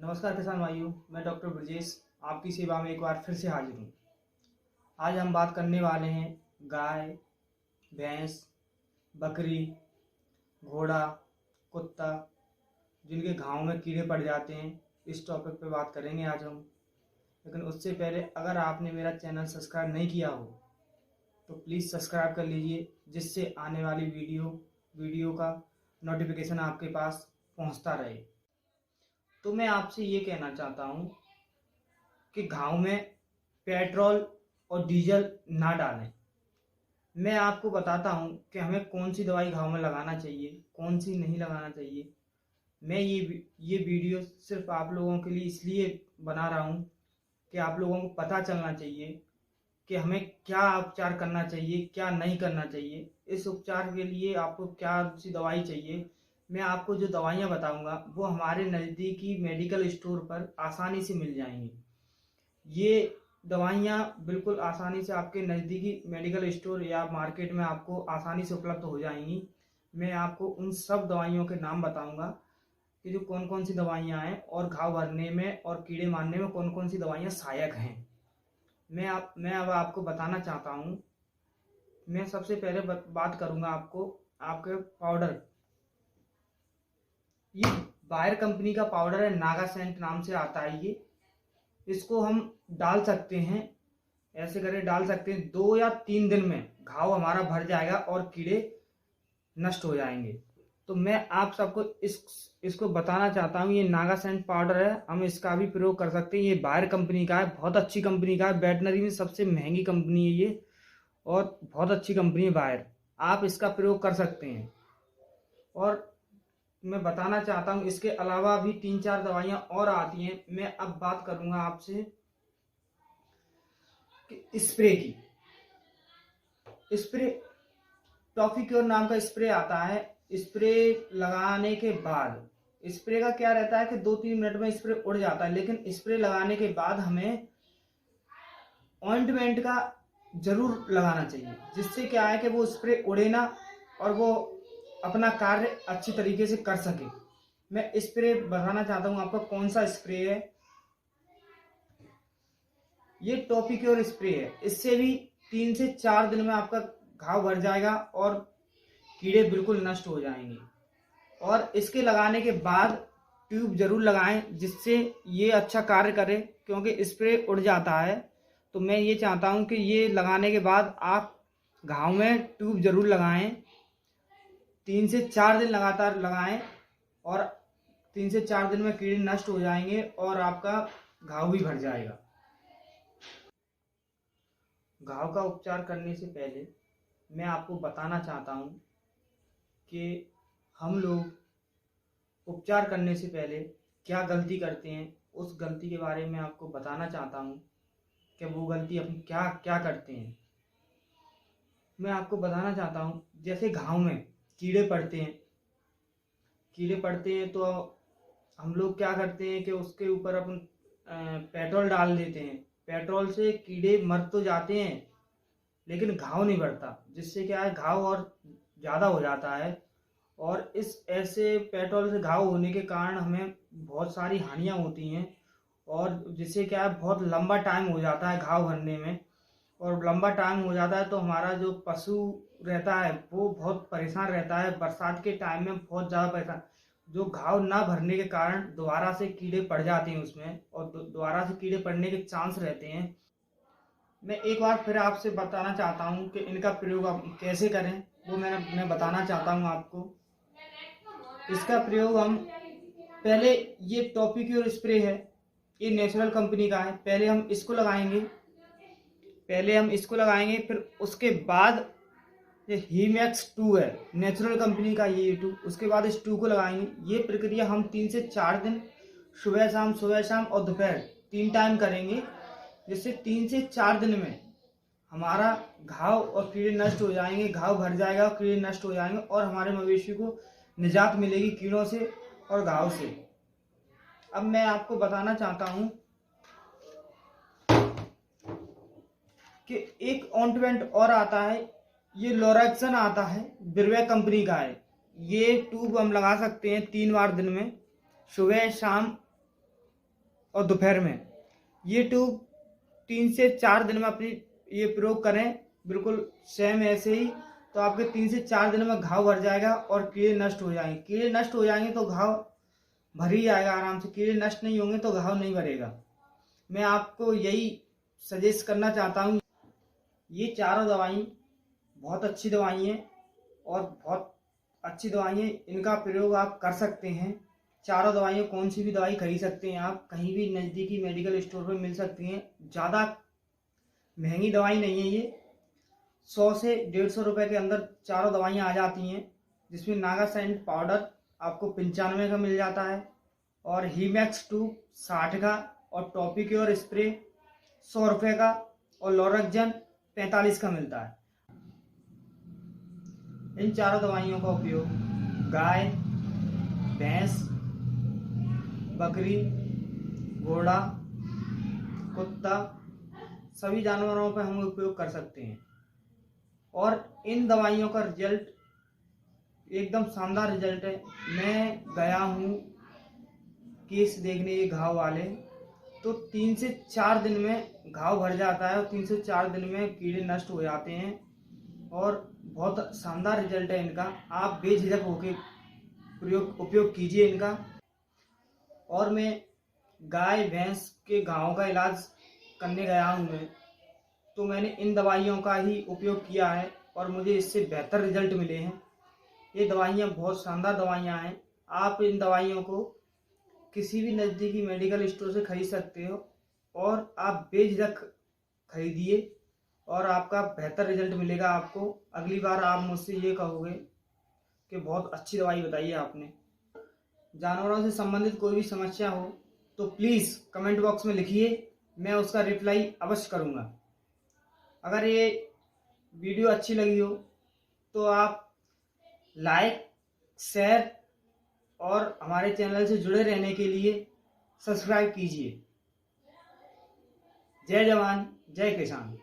नमस्कार किसान भाइयों, मैं डॉक्टर ब्रजेश आपकी सेवा में एक बार फिर से हाजिर हूँ। आज हम बात करने वाले हैं गाय, भैंस, बकरी, घोड़ा, कुत्ता जिनके घावों में कीड़े पड़ जाते हैं। इस टॉपिक पे बात करेंगे आज हम। लेकिन उससे पहले अगर आपने मेरा चैनल सब्सक्राइब नहीं किया हो तो प्लीज़ सब्सक्राइब कर लीजिए, जिससे आने वाली वीडियो का नोटिफिकेशन आपके पास पहुंचता रहे। तो मैं आपसे ये कहना चाहता हूँ कि घाव में पेट्रोल और डीजल ना डालें। मैं आपको बताता हूँ कि हमें कौन सी दवाई घाव में लगाना चाहिए, कौन सी नहीं लगाना चाहिए। मैं ये वीडियो सिर्फ आप लोगों के लिए इसलिए बना रहा हूँ कि आप लोगों को पता चलना चाहिए कि हमें क्या उपचार करना चाहिए, क्या नहीं करना चाहिए। इस उपचार के लिए आपको क्या सी दवाई चाहिए, मैं आपको जो दवाइयाँ बताऊंगा वो हमारे नज़दीकी मेडिकल स्टोर पर आसानी से मिल जाएंगी। ये दवाइयाँ बिल्कुल आसानी से आपके नज़दीकी मेडिकल स्टोर या मार्केट में आपको आसानी से उपलब्ध हो जाएंगी। मैं आपको उन सब दवाइयों के नाम बताऊंगा कि जो कौन कौन सी दवाइयाँ हैं और घाव भरने में और कीड़े मारने में कौन कौन सी दवाइयाँ सहायक हैं। मैं अब आपको बताना चाहता हूँ। मैं सबसे पहले बात करूँगा आपके पाउडर। ये बायर कंपनी का पाउडर है, नागा सेंट नाम से आता है ये। इसको हम डाल सकते हैं, ऐसे करके डाल सकते हैं। 2 या 3 दिन में घाव हमारा भर जाएगा और कीड़े नष्ट हो जाएंगे। तो मैं आप सबको इसको बताना चाहता हूँ। ये नागा सेंट पाउडर है, हम इसका भी प्रयोग कर सकते हैं। ये बायर कंपनी का है, बहुत अच्छी कंपनी का है। वेटनरी में सबसे महंगी कंपनी है ये और बहुत अच्छी कंपनी है बायर। आप इसका प्रयोग कर सकते हैं। और मैं बताना चाहता हूँ इसके अलावा भी 3-4 दवाइयाँ और आती हैं। मैं अब बात करूँगा आपसे कि स्प्रे की। स्प्रे टॉफिक्योर नाम का स्प्रे आता है। स्प्रे लगाने के बाद स्प्रे का क्या रहता है कि 2-3 मिनट में स्प्रे उड़ जाता है, लेकिन स्प्रे लगाने के बाद हमें ऑइंटमेंट का जरूर लगाना चाहिए, जिससे क्या है कि वो स्प्रे उड़े ना और वो अपना कार्य अच्छी तरीके से कर सके। मैं स्प्रे बताना चाहता हूँ आपको कौन सा स्प्रे है। ये टॉपिक्योर स्प्रे है। इससे भी 3 से 4 दिन में आपका घाव भर जाएगा और कीड़े बिल्कुल नष्ट हो जाएंगे। और इसके लगाने के बाद ट्यूब जरूर लगाएं, जिससे ये अच्छा कार्य करे, क्योंकि स्प्रे उड़ जाता है। तो मैं ये चाहता हूँ कि ये लगाने के बाद आप घाव में ट्यूब जरूर लगाएं। 3 से 4 दिन लगातार लगाएं और 3 से 4 दिन में कीड़े नष्ट हो जाएंगे और आपका घाव भी भर जाएगा। घाव का उपचार करने से पहले मैं आपको बताना चाहता हूँ कि हम लोग उपचार करने से पहले क्या गलती करते हैं। उस गलती के बारे में आपको बताना चाहता हूँ कि वो गलती अपन क्या क्या करते हैं। मैं आपको बताना चाहता हूँ, जैसे घाव में कीड़े पड़ते हैं तो हम लोग क्या करते हैं कि उसके ऊपर अपन पेट्रोल डाल देते हैं। पेट्रोल से कीड़े मर तो जाते हैं लेकिन घाव नहीं बढ़ता, जिससे क्या है घाव और ज़्यादा हो जाता है। और इस ऐसे पेट्रोल से घाव होने के कारण हमें बहुत सारी हानियाँ होती हैं और जिससे क्या है बहुत लंबा टाइम हो जाता है घाव भरने में। और लंबा टाइम हो जाता है तो हमारा जो पशु रहता है वो बहुत परेशान रहता है। बरसात के टाइम में बहुत ज़्यादा परेशान, जो घाव ना भरने के कारण दोबारा से कीड़े पड़ जाते हैं उसमें, और दोबारा से कीड़े पड़ने के चांस रहते हैं। मैं एक बार फिर आपसे बताना चाहता हूँ कि इनका प्रयोग आप कैसे करें, वो मैं बताना चाहता हूँ आपको। इसका प्रयोग हम पहले, ये टॉपिक्योर स्प्रे है, ये नेचुरल कंपनी का है। पहले हम इसको लगाएंगे, फिर उसके बाद ये हीमैक्स 2 है, नेचुरल कंपनी का ये 2। उसके बाद इस 2 को लगाएंगे। ये प्रक्रिया हम 3 से 4 दिन सुबह शाम और दोपहर 3 टाइम करेंगे, जिससे 3 से 4 दिन में हमारा घाव और कीड़े नष्ट हो जाएंगे। घाव भर जाएगा और कीड़े नष्ट हो जाएंगे और हमारे मवेशी को निजात मिलेगी कीड़ों से और घाव से। अब मैं आपको बताना चाहता हूँ कि एक ऑइंटमेंट और आता है, ये लोरेक्सन आता है, बिरवे कंपनी का है। ये ट्यूब हम लगा सकते हैं 3 बार दिन में, सुबह शाम और दोपहर में। ये ट्यूब 3 से 4 दिन में अपनी ये प्रयोग करें, बिल्कुल सेम ऐसे ही, तो आपके 3 से 4 दिन में घाव भर जाएगा और कीड़े नष्ट हो जाएंगे। कीड़े नष्ट हो जाएंगे तो घाव भर ही जाएगा आराम से। कीड़े नष्ट नहीं होंगे तो घाव नहीं भरेगा। मैं आपको यही सजेस्ट करना चाहता हूँ। ये चारों दवाई बहुत अच्छी दवाई हैं और बहुत अच्छी दवाई हैं, इनका प्रयोग आप कर सकते हैं। चारों दवाइयाँ कौन सी भी दवाई खरीद सकते हैं आप, कहीं भी नज़दीकी मेडिकल स्टोर पर मिल सकती हैं। ज़्यादा महंगी दवाई नहीं है ये, 100 से 150 रुपये के अंदर चारों दवाइयाँ आ जाती हैं। जिसमें नागासैंड पाउडर आपको 95 का मिल जाता है, और हीमैक्स 2 60 का, और टॉपिक्योर स्प्रे 100 रुपये का, और लोरक्जन 45 का मिलता है। इन चारों दवाइयों का उपयोग गाय, भैंस, बकरी, घोड़ा, कुत्ता, सभी जानवरों पर हम उपयोग कर सकते हैं। और इन दवाइयों का रिजल्ट एकदम शानदार रिजल्ट है। मैं गया हूँ केस देखने ये घाव वाले, तो 3 से 4 दिन में घाव भर जाता है और 3 से 4 दिन में कीड़े नष्ट हो जाते हैं, और बहुत शानदार रिजल्ट है इनका। आप बेझिझक होकर उपयोग कीजिए इनका। और मैं गाय भैंस के घावों का इलाज करने गया हूँ मैं, तो मैंने इन दवाइयों का ही उपयोग किया है और मुझे इससे बेहतर रिजल्ट मिले हैं। ये दवाइयाँ बहुत शानदार दवाइयाँ हैं। आप इन दवाइयों को किसी भी नज़दीकी मेडिकल स्टोर से खरीद सकते हो, और आप बेझिझक खरीदिए और आपका बेहतर रिजल्ट मिलेगा आपको। अगली बार आप मुझसे ये कहोगे कि बहुत अच्छी दवाई बताई है आपने। जानवरों से संबंधित कोई भी समस्या हो तो प्लीज़ कमेंट बॉक्स में लिखिए, मैं उसका रिप्लाई अवश्य करूँगा। अगर ये वीडियो अच्छी लगी हो तो आप लाइक, शेयर और हमारे चैनल से जुड़े रहने के लिए सब्सक्राइब कीजिए। जय जवान, जय किसान।